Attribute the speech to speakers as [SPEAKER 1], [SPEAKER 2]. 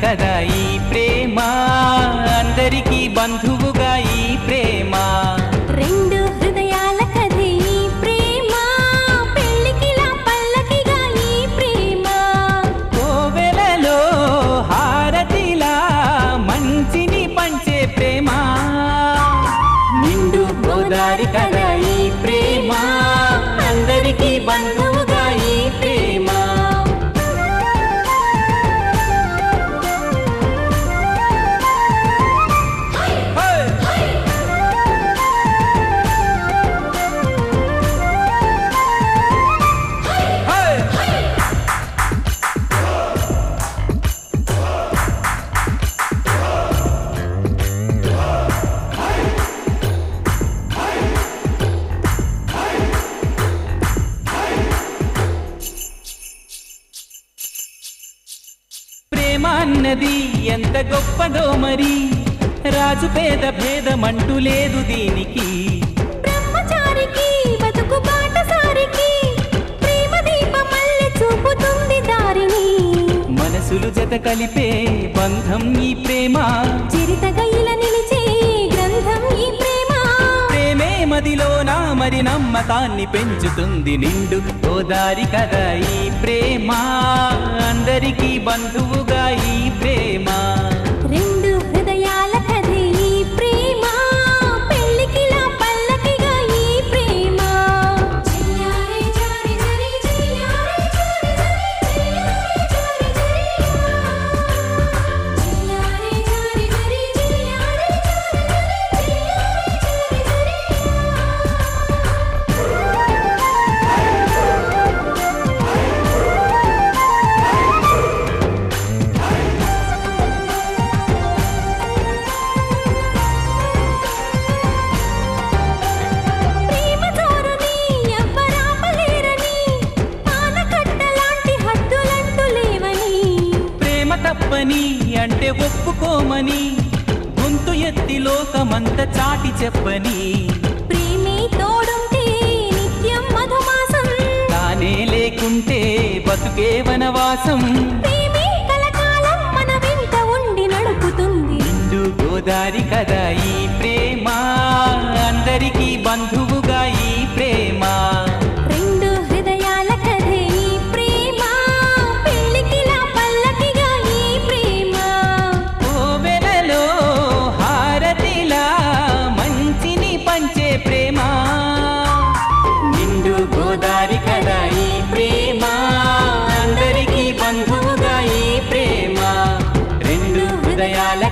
[SPEAKER 1] కదా ఈ ప్రేమ, అందరికీ బంధువుగా ఈ ప్రేమ.
[SPEAKER 2] రెండు హృదయాల కథే ఈ ప్రేమ, పెళ్ళికిలా పల్లకిగా ఈ ప్రేమ.
[SPEAKER 1] కోవెలలో హారతిలా మంచిని పంచే ప్రేమ. నిండు గోదారి కదా ఈ ప్రేమ, అందరికీ బంధువుగా ఈ ప్రేమ. ప్రేమ అన్నది ఎంత గొప్పదో మరి, రాజు పేద భేదమంటూ లేదు దీనికి.
[SPEAKER 2] బ్రహ్మచారికి బతుకు బాటసారికి, ప్రేమ దీపమల్లె చూపుతుంది దారిని.
[SPEAKER 1] మనసులు జత కలిపే బంధం ఈ ప్రేమ,
[SPEAKER 2] చిరితగా ఇలా నిలిచే గ్రంథం ఈ ప్రేమ.
[SPEAKER 1] ప్రేమే మదిలోన మరి నమ్మకాన్ని పెంచుతుంది. నిండు గోదారి కదా ఈ ప్రేమ, అందరికీ బంధువుగా ఈ ప్రేమ.
[SPEAKER 2] రెండు హృదయాల కథే ఈ ప్రేమ, పెళ్ళికిలా పల్లకిగా ఈ ప్రేమ. చెయ్యారే జారి జరి చెయ్యారే జారి జరి చెయ్యారే జారి జరి చెయ్యారే ప్రేమ జోరుని ఎవ్వరాపలేరని, ఆనకట్టలాంటి హద్దులంటూ లేవని.
[SPEAKER 1] ప్రేమ తప్పని అంటే ఒప్పుకోమని, గొంతు ఎత్తి లోకమంత చాటి చెప్పని.
[SPEAKER 2] ప్రేమే తోడుంటే నిత్యం మధుమాసం,
[SPEAKER 1] తానే లేకుంటే బతుకే వనవాసం.
[SPEAKER 2] ప్రేమే కలకాలం మన వెంట ఉండి నడుపుతుంది.
[SPEAKER 1] నిండు గోదారి కదా ఈ ప్రేమ, అందరికీ బంధువుగా ఈ ప్రేమ.
[SPEAKER 2] రెండు హృదయాల కథే ఈ ప్రేమ, పెళ్ళికిలా పల్లకిగా ఈ ప్రేమ.
[SPEAKER 1] కోవెలలో హారతిలా మంచిని పంచే ప్రేమ. నిండు గోదారి కదా ఈ ప్రేమ, అందరికీ బంధువుగా ఈ ప్రేమ. రెండు హృదయాల